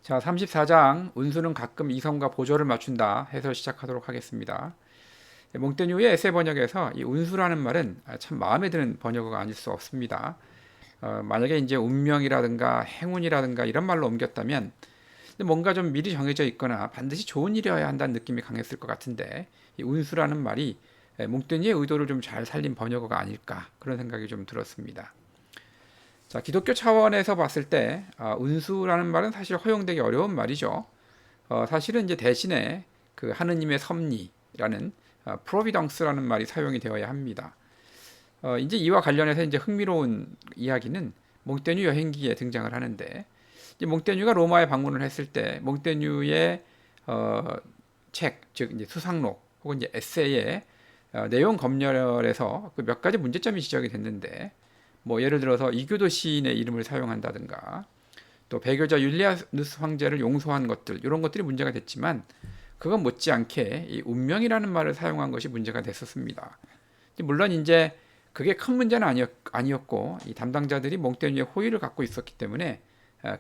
자, 34장 운수는 가끔 이성과 보조를 맞춘다 해서 시작하도록 하겠습니다. 몽테뉴의 에세 번역에서 이 운수라는 말은 참 마음에 드는 번역어가 아닐 수 없습니다. 만약에 이제 운명이라든가 행운이라든가 이런 말로 옮겼다면 뭔가 좀 미리 정해져 있거나 반드시 좋은 일이어야 한다는 느낌이 강했을 것 같은데 이 운수라는 말이 몽테뉴의 의도를 좀 잘 살린 번역어가 아닐까 그런 생각이 좀 들었습니다. 자, 기독교 차원에서 봤을 때 운수라는 말은 사실 허용되기 어려운 말이죠. 사실은 이제 대신에 그 하느님의 섭리라는 providence라는 말이 사용이 되어야 합니다. 이제 이와 관련해서 이제 흥미로운 이야기는 몽테뉴 여행기에 등장을 하는데 이제 몽테뉴가 로마에 방문을 했을 때 몽테뉴의 책, 즉 이제 수상록 혹은 이제 에세이의 내용 검열에서 그 몇 가지 문제점이 지적이 됐는데 뭐 예를 들어서 이교도 시인의 이름을 사용한다든가 또 배교자 율리아누스 황제를 용서한 것들 이런 것들이 문제가 됐지만 그건 못지않게 이 운명이라는 말을 사용한 것이 문제가 됐었습니다. 물론 이제 그게 큰 문제는 아니었고 이 담당자들이 몽테뉴의 호의를 갖고 있었기 때문에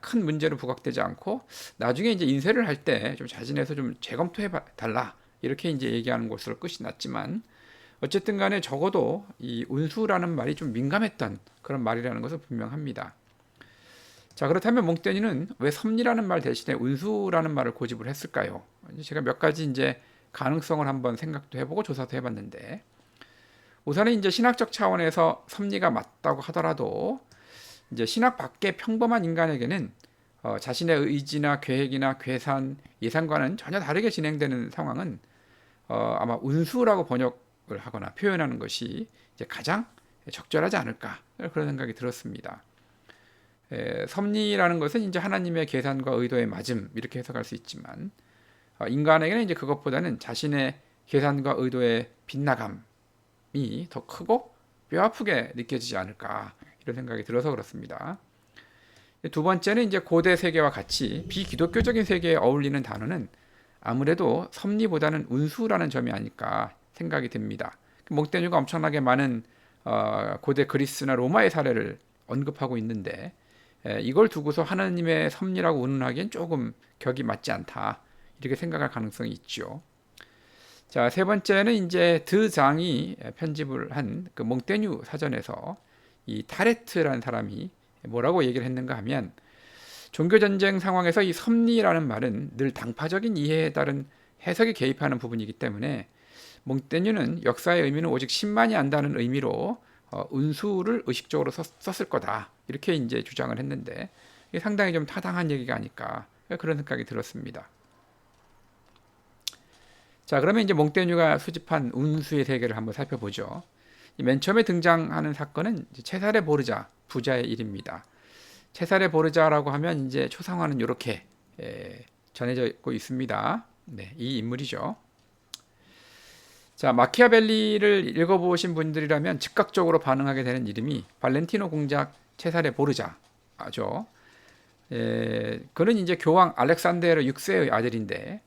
큰 문제로 부각되지 않고 나중에 이제 인쇄를 할 때 좀 자진해서 좀 재검토해 달라 이렇게 이제 얘기하는 것으로 끝이 났지만 어쨌든 간에 적어도 이 운수라는 말이 좀 민감했던 그런 말이라는 것은 분명합니다. 자, 그렇다면 몽테뉴는 왜 섭리라는 말 대신에 운수라는 말을 고집을 했을까요? 제가 몇 가지 이제 가능성을 한번 생각도 해보고 조사도 해봤는데 우선은 이제 신학적 차원에서 섭리가 맞다고 하더라도 이제 신학 밖의 평범한 인간에게는 자신의 의지나 계획이나 계산, 예상과는 전혀 다르게 진행되는 상황은 아마 운수라고 번역을 하거나 표현하는 것이 이제 가장 적절하지 않을까 그런 생각이 들었습니다. 섭리라는 것은 이제 하나님의 계산과 의도의 맞음 이렇게 해석할 수 있지만 인간에게는 이제 그것보다는 자신의 계산과 의도의 빗나감이 더 크고 뼈아프게 느껴지지 않을까 이런 생각이 들어서 그렇습니다. 두 번째는 이제 고대 세계와 같이 비기독교적인 세계에 어울리는 단어는 아무래도 섭리보다는 운수라는 점이 아닐까 생각이 듭니다. 몽테뉴가 엄청나게 많은 고대 그리스나 로마의 사례를 언급하고 있는데 이걸 두고서 하나님의 섭리라고 운운하기엔 조금 격이 맞지 않다 이렇게 생각할 가능성이 있죠. 자, 세 번째는 이제 드장이 편집을 한 그 몽테뉴 사전에서 이 타레트라는 사람이 뭐라고 얘기를 했는가 하면 종교전쟁 상황에서 이 섭리라는 말은 늘 당파적인 이해에 따른 해석이 개입하는 부분이기 때문에 몽테뉴는 역사의 의미는 오직 신만이 안다는 의미로 운수를 의식적으로 썼을 거다 이렇게 이제 주장을 했는데 이게 상당히 좀 타당한 얘기가 아닐까 그런 생각이 들었습니다. 자, 그러면 이제 몽테뉴가 수집한 운수의 세계를 한번 살펴보죠. 맨 처음에 등장하는 사건은 체사레 보르자 부자의 일입니다. 체사레 보르자라고 하면 이제 초상화는 이렇게 전해져 있고 있습니다. 네, 이 인물이죠. 자, 마키아벨리를 읽어보신 분들이라면 즉각적으로 반응하게 되는 이름이 발렌티노 공작 체사레 보르자죠. 그는 이제 교황 알렉산데르 6세의 아들인데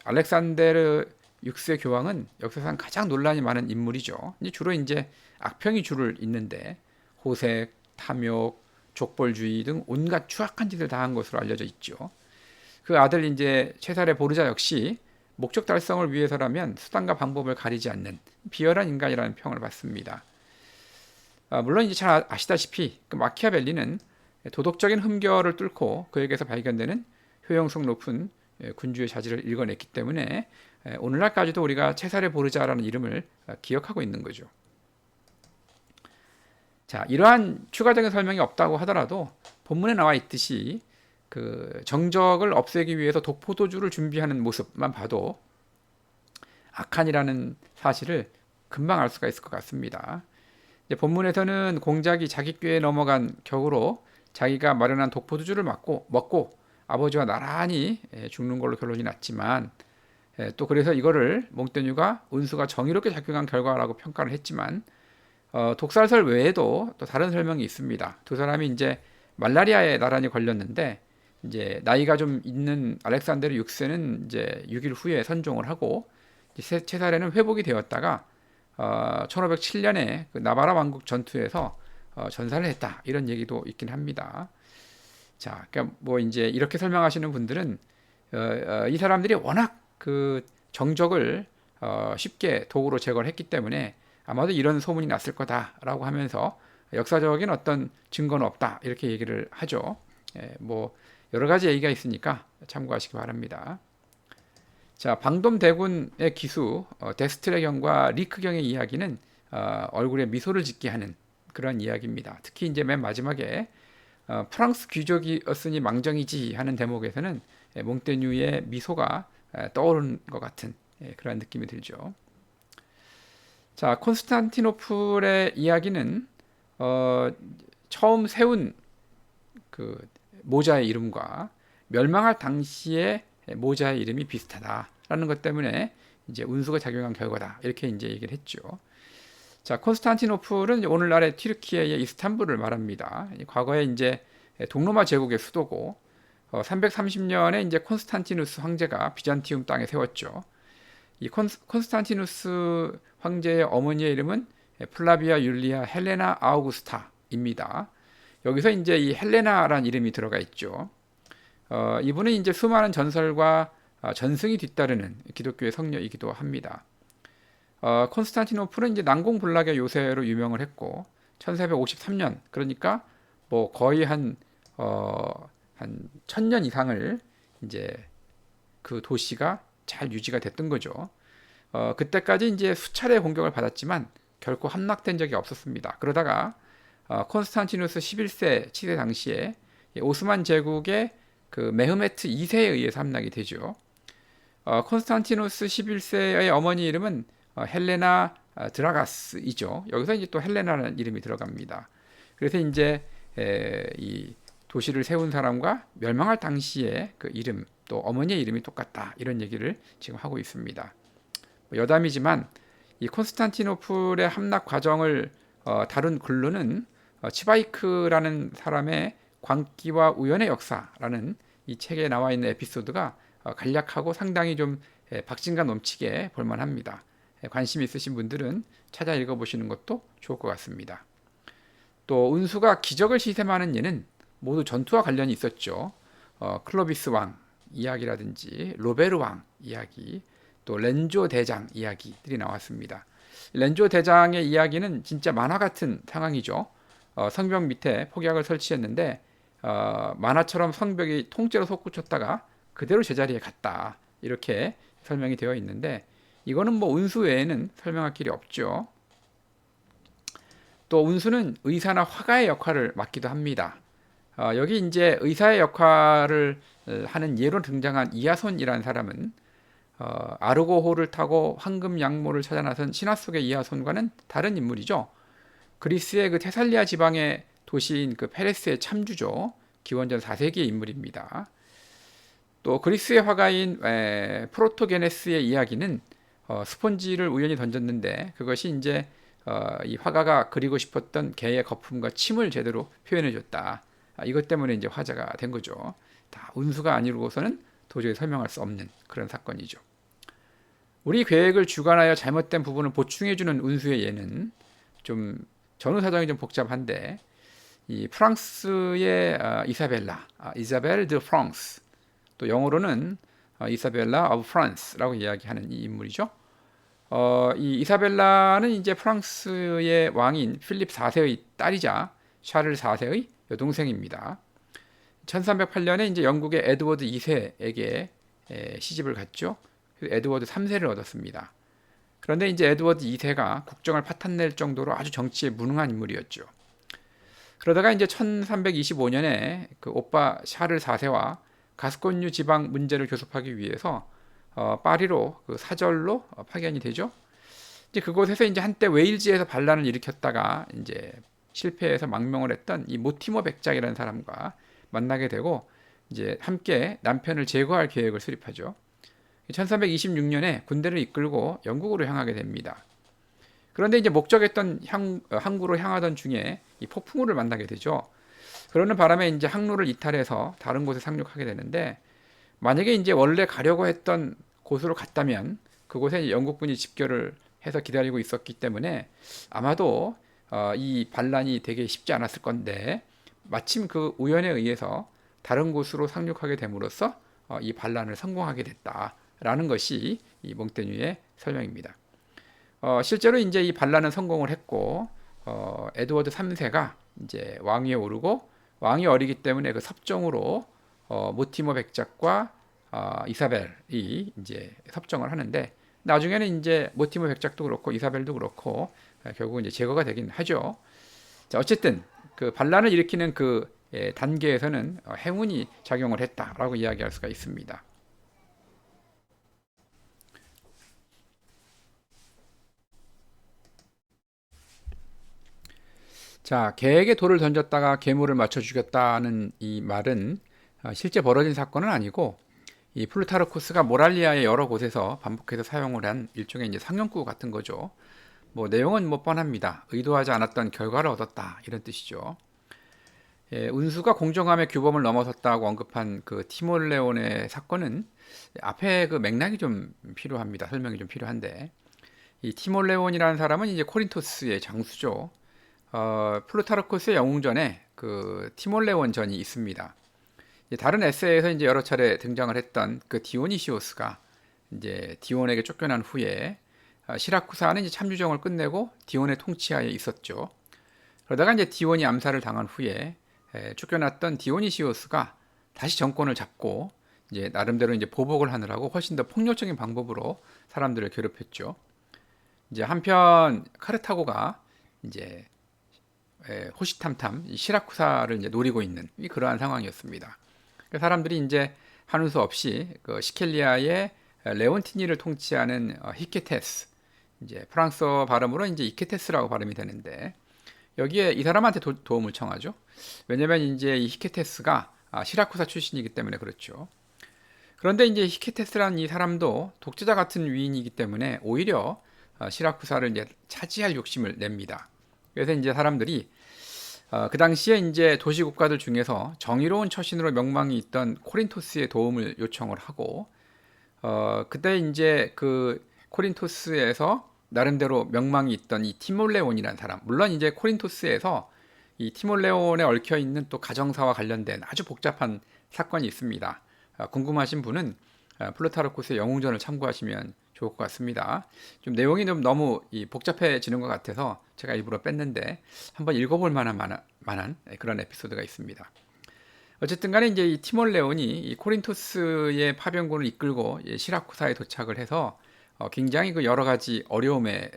알렉산데르 6세 교황은 역사상 가장 논란이 많은 인물이죠. 주로 이제 악평이 줄을 잇는데 호색, 탐욕, 족벌주의 등 온갖 추악한 짓을 다한 것으로 알려져 있죠. 그 아들 이제 체사레 보르자 역시 목적 달성을 위해서라면 수단과 방법을 가리지 않는 비열한 인간이라는 평을 받습니다. 물론 이제 잘 아시다시피 그 마키아벨리는 도덕적인 흠결을 뚫고 그에게서 발견되는 효용성 높은 군주의 자질을 읽어냈기 때문에 오늘날까지도 우리가 체사레 보르자라는 이름을 기억하고 있는 거죠. 자, 이러한 추가적인 설명이 없다고 하더라도 본문에 나와 있듯이 그 정적을 없애기 위해서 독포도주를 준비하는 모습만 봐도 악한이라는 사실을 금방 알 수가 있을 것 같습니다. 이제 본문에서는 공작이 자기 꾀에 넘어간 격으로 자기가 마련한 독포도주를 먹고 아버지와 나란히 죽는 걸로 결론이 났지만 또 그래서 이거를 몽테뉴가 운수가 정의롭게 작용한 결과라고 평가를 했지만 독살설 외에도 또 다른 설명이 있습니다. 두 사람이 이제 말라리아에 나란히 걸렸는데 이제 나이가 좀 있는 알렉산데르 6세는 이제 6일 후에 선종을 하고 체사레는 회복이 되었다가 1507년에 그 나바라 왕국 전투에서 전사를 했다 이런 얘기도 있긴 합니다. 자, 그러니까 뭐 이제 이렇게 설명하시는 분들은 이 사람들이 워낙 그 정적을 쉽게 도구로 제거를 했기 때문에 아마도 이런 소문이 났을 거다라고 하면서 역사적인 어떤 증거는 없다 이렇게 얘기를 하죠. 뭐 여러 가지 얘기가 있으니까 참고하시기 바랍니다. 자, 방돔대군의 기수 데스트레경과 리크경의 이야기는 얼굴에 미소를 짓게 하는 그런 이야기입니다. 특히 이제 맨 마지막에 프랑스 귀족이었으니 망정이지 하는 대목에서는 몽테뉴의 미소가 떠오르는 것 같은 그런 느낌이 들죠. 자, 콘스탄티노플의 이야기는 처음 세운 그 모자의 이름과 멸망할 당시의 모자의 이름이 비슷하다라는 것 때문에 이제 운수가 작용한 결과다 이렇게 이제 얘기를 했죠. 자, 콘스탄티노플은 오늘날의 튀르키예의 이스탄불을 말합니다. 과거에 이제 동로마 제국의 수도고 330년에 이제 콘스탄티누스 황제가 비잔티움 땅에 세웠죠. 이 콘스탄티누스 황제의 어머니의 이름은 플라비아 율리아 헬레나 아우구스타입니다. 여기서 이제 이 헬레나라는 이름이 들어가 있죠. 이분은 이제 수많은 전설과 전승이 뒤따르는 기독교의 성녀이기도 합니다. 콘스탄티노플은 이제 난공불락의 요새로 유명을 했고 1453년 그러니까 뭐 거의 한 1000년 이상을 이제 그 도시가 잘 유지가 됐던 거죠. 그때까지 이제 수차례 공격을 받았지만 결코 함락된 적이 없었습니다. 그러다가 콘스탄티누스 11세 치세 당시에 오스만 제국의 그 메흐메트 2세에 의해서 함락이 되죠. 콘스탄티누스 11세의 어머니 이름은 헬레나 드라가스이죠. 여기서 이제 또 헬레나라는 이름이 들어갑니다. 그래서 이제 이 도시를 세운 사람과 멸망할 당시의 그 이름 또 어머니의 이름이 똑같다 이런 얘기를 지금 하고 있습니다. 여담이지만 이 콘스탄티노플의 함락 과정을 다룬 글로는 치바이크라는 사람의 광기와 우연의 역사라는 이 책에 나와 있는 에피소드가 간략하고 상당히 좀 박진감 넘치게 볼만합니다. 관심 있으신 분들은 찾아 읽어보시는 것도 좋을 것 같습니다. 또 운수가 기적을 시샘하는 예는 모두 전투와 관련이 있었죠. 클로비스 왕 이야기라든지 로베르 왕 이야기, 또 렌조 대장 이야기들이 나왔습니다. 렌조 대장의 이야기는 진짜 만화 같은 상황이죠. 성벽 밑에 폭약을 설치했는데 만화처럼 성벽이 통째로 솟구쳤다가 그대로 제자리에 갔다 이렇게 설명이 되어 있는데 이거는 뭐 운수 외에는 설명할 길이 없죠. 또 운수는 의사나 화가의 역할을 맡기도 합니다. 여기 이제 의사의 역할을 하는 예로 등장한 이아손이라는 사람은 아르고호를 타고 황금 양모를 찾아 나선 신화 속의 이아손과는 다른 인물이죠. 그리스의 그 테살리아 지방의 도시인 그 페레스의 참주죠. 기원전 4세기의 인물입니다. 또 그리스의 화가인 프로토게네스의 이야기는 스폰지를 우연히 던졌는데 그것이 이제 이 화가가 그리고 싶었던 개의 거품과 침을 제대로 표현해줬다. 이것 때문에 이제 화제가 된 거죠. 다 운수가 아니고서는 도저히 설명할 수 없는 그런 사건이죠. 우리 계획을 주관하여 잘못된 부분을 보충해주는 운수의 예는 좀 전후 사정이 좀 복잡한데 이 프랑스의 이사벨라, 이사벨 드 프랑스, 또 영어로는 이사벨라 오브 프랑스라고 이야기하는 이 인물이죠. 이 이사벨라는 이제 프랑스의 왕인 필립 4세의 딸이자 샤를 4세의 여동생입니다. 1308년에 이제 영국의 에드워드 2세에게 시집을 갔죠. 에드워드 3세를 얻었습니다. 그런데 이제 에드워드 2세가 국정을 파탄낼 정도로 아주 정치에 무능한 인물이었죠. 그러다가 이제 1325년에 그 오빠 샤를 4세와 가스코뉴 지방 문제를 교섭하기 위해서 파리로 그 사절로 파견이 되죠. 이제 그곳에서 이제 한때 웨일즈에서 반란을 일으켰다가 이제 실패해서 망명을 했던 이 모티머 백작이라는 사람과 만나게 되고 이제 함께 남편을 제거할 계획을 수립하죠. 1326년에 군대를 이끌고 영국으로 향하게 됩니다. 그런데 이제 목적했던 항구로 향하던 중에 이 폭풍우를 만나게 되죠. 그러는 바람에 이제 항로를 이탈해서 다른 곳에 상륙하게 되는데 만약에 이제 원래 가려고 했던 곳으로 갔다면 그곳에 영국군이 집결을 해서 기다리고 있었기 때문에 아마도 이 반란이 되게 쉽지 않았을 건데 마침 그 우연에 의해서 다른 곳으로 상륙하게 됨으로써 이 반란을 성공하게 됐다라는 것이 이 몽테뉴의 설명입니다. 실제로 이제 이 반란은 성공을 했고 에드워드 3세가 이제 왕위에 오르고 왕이 어리기 때문에 그 섭정으로 모티머 백작과 이사벨이 이제 섭정을 하는데 나중에는 이제 모티머 백작도 그렇고 이사벨도 그렇고 결국 이제 제거가 되긴 하죠. 자, 어쨌든 그 반란을 일으키는 그 단계에서는 행운이 작용을 했다라고 이야기할 수가 있습니다. 자, 개에게 돌을 던졌다가 괴물을 맞춰 죽였다는 이 말은 실제 벌어진 사건은 아니고 이 플루타르쿠스가 모랄리아의 여러 곳에서 반복해서 사용을 한 일종의 이제 상용구 같은 거죠. 뭐 내용은 뭐 뻔합니다. 의도하지 않았던 결과를 얻었다 이런 뜻이죠. 운수가 공정함의 규범을 넘어섰다고 언급한 그 티몰레온의 사건은 앞에 그 맥락이 좀 필요합니다. 설명이 좀 필요한데 이 티몰레온이라는 사람은 이제 코린토스의 장수죠. 플루타르쿠스의 영웅전에 그 티몰레온 전이 있습니다. 다른 에세이에서 이제 여러 차례 등장을 했던 그 디오니시오스가 이제 디온에게 쫓겨난 후에 시라쿠사는 이제 참유정을 끝내고 디온의 통치하에 있었죠. 그러다가 이제 디온이 암살을 당한 후에 쫓겨났던 디오니시오스가 다시 정권을 잡고 이제 나름대로 이제 보복을 하느라고 훨씬 더 폭력적인 방법으로 사람들을 괴롭혔죠. 이제 한편 카르타고가 이제 호시탐탐 시라쿠사를 이제 노리고 있는 그러한 상황이었습니다. 사람들이 이제 하는 수 없이 그 시켈리아의 레온티니를 통치하는 히케테스, 이제 프랑스어 발음으로 이제 이케테스라고 발음이 되는데 여기에 이 사람한테 도움을 청하죠. 왜냐면 이제 이 히케테스가 시라쿠사 출신이기 때문에 그렇죠. 그런데 이제 히케테스라는 이 사람도 독재자 같은 위인이기 때문에 오히려 시라쿠사를 이제 차지할 욕심을 냅니다. 그래서 이제 사람들이 그 당시에 이제 도시 국가들 중에서 정의로운 처신으로 명망이 있던 코린토스의 도움을 요청을 하고 그때 이제 그 코린토스에서 나름대로 명망이 있던 이 티몰레온이라는 사람, 물론 이제 코린토스에서 이 티몰레온에 얽혀 있는 또 가정사와 관련된 아주 복잡한 사건이 있습니다. 궁금하신 분은 플루타르쿠스의 영웅전을 참고하시면 좋을 것 같습니다. 좀 내용이 좀 너무 복잡해지는 것 같아서 제가 일부러 뺐는데 한번 읽어볼 만한 그런 에피소드가 있습니다. 어쨌든 간에 이제 이 티몰레온이 이 코린토스의 파병군을 이끌고 시라쿠사에 도착을 해서 굉장히 그 여러 가지 어려움에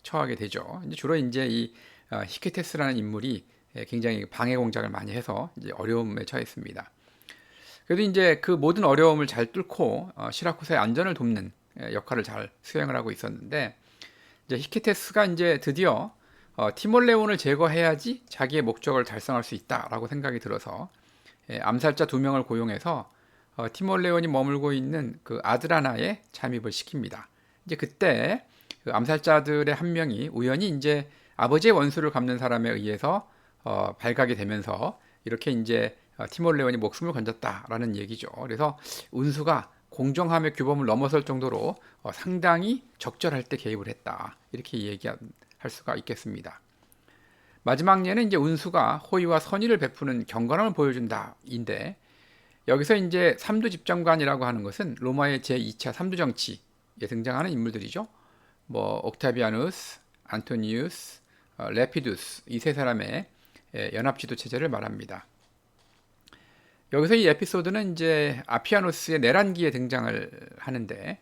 처하게 되죠. 이제 주로 이제 이 히케테스라는 인물이 굉장히 방해 공작을 많이 해서 이제 어려움에 처했습니다. 그래도 이제 그 모든 어려움을 잘 뚫고 시라쿠사의 안전을 돕는 역할을 잘 수행을 하고 있었는데 이제 히케테스가 이제 드디어 티몰레온을 제거해야지 자기의 목적을 달성할 수 있다라고 생각이 들어서 암살자 2명을 고용해서 티몰레온이 머물고 있는 그 아드라나에 잠입을 시킵니다. 이제 그때 그 암살자들의 한 명이 우연히 이제 아버지의 원수를 갚는 사람에 의해서 발각이 되면서 이렇게 이제 티몰레온이 목숨을 건졌다라는 얘기죠. 그래서 운수가 공정함의 규범을 넘어설 정도로 상당히 적절할 때 개입을 했다. 이렇게 얘기할 수가 있겠습니다. 마지막 예는 이제 운수가 호의와 선의를 베푸는 경건함을 보여준다인데 여기서 이제 삼두 집정관이라고 하는 것은 로마의 제2차 삼두 정치에 등장하는 인물들이죠. 뭐 옥타비아누스, 안토니우스, 레피두스 이 세 사람의 연합 지도 체제를 말합니다. 여기서 이 에피소드는 이제 아피아노스의 내란기에 등장을 하는데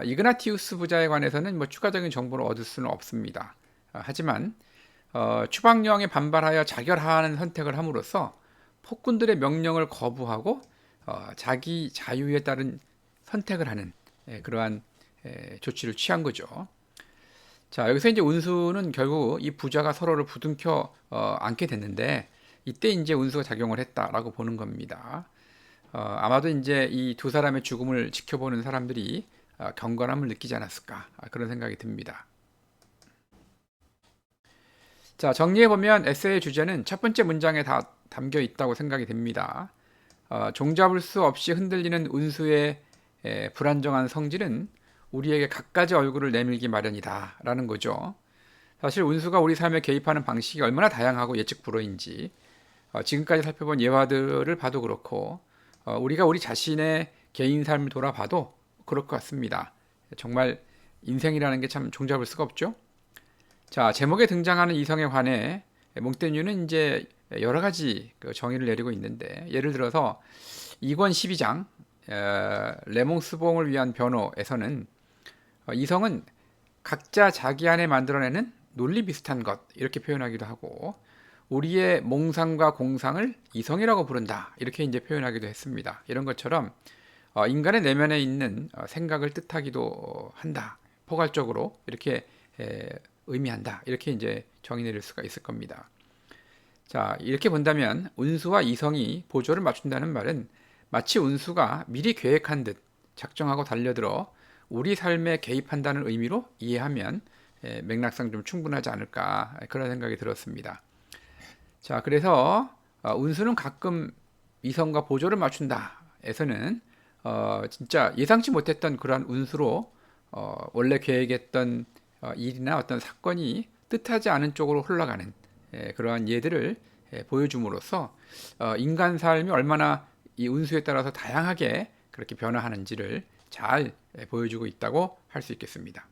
이그나티우스 부자에 관해서는 뭐 추가적인 정보를 얻을 수는 없습니다. 하지만 추방령에 반발하여 자결하는 선택을 함으로써 폭군들의 명령을 거부하고 자기 자유에 따른 선택을 하는 그러한 조치를 취한 거죠. 자, 여기서 이제 운수는 결국 이 부자가 서로를 부둥켜 안게 됐는데 이때 이제 운수가 작용을 했다라고 보는 겁니다. 아마도 이제 이 두 사람의 죽음을 지켜보는 사람들이 경건함을 느끼지 않았을까 그런 생각이 듭니다. 자, 정리해보면 에세이의 주제는 첫 번째 문장에 다 담겨 있다고 생각이 됩니다. 종잡을 수 없이 흔들리는 운수의 불안정한 성질은 우리에게 갖가지 얼굴을 내밀기 마련이다 라는 거죠. 사실 운수가 우리 삶에 개입하는 방식이 얼마나 다양하고 예측 불허인지 지금까지 살펴본 예화들을 봐도 그렇고 우리가 우리 자신의 개인 삶을 돌아봐도 그럴 것 같습니다. 정말 인생이라는 게 참 종잡을 수가 없죠. 자, 제목에 등장하는 이성에 관해 몽테뉴는 이제 여러 가지 그 정의를 내리고 있는데, 예를 들어서 2권 12장 레몽스봉을 위한 변호에서는 이성은 각자 자기 안에 만들어내는 논리 비슷한 것, 이렇게 표현하기도 하고, 우리의 몽상과 공상을 이성이라고 부른다, 이렇게 이제 표현하기도 했습니다. 이런 것처럼 인간의 내면에 있는 생각을 뜻하기도 한다, 포괄적으로 이렇게 의미한다, 이렇게 이제 정의 내릴 수가 있을 겁니다. 자, 이렇게 본다면 운수와 이성이 보조를 맞춘다는 말은 마치 운수가 미리 계획한 듯 작정하고 달려들어 우리 삶에 개입한다는 의미로 이해하면 맥락상 좀 충분하지 않을까, 그런 생각이 들었습니다. 자, 그래서 운수는 가끔 이성과 보조를 맞춘다 에서는 진짜 예상치 못했던 그러한 운수로 원래 계획했던 일이나 어떤 사건이 뜻하지 않은 쪽으로 흘러가는 그러한 예들을 보여줌으로써 인간 삶이 얼마나 이 운수에 따라서 다양하게 그렇게 변화하는지를 잘 보여주고 있다고 할 수 있겠습니다.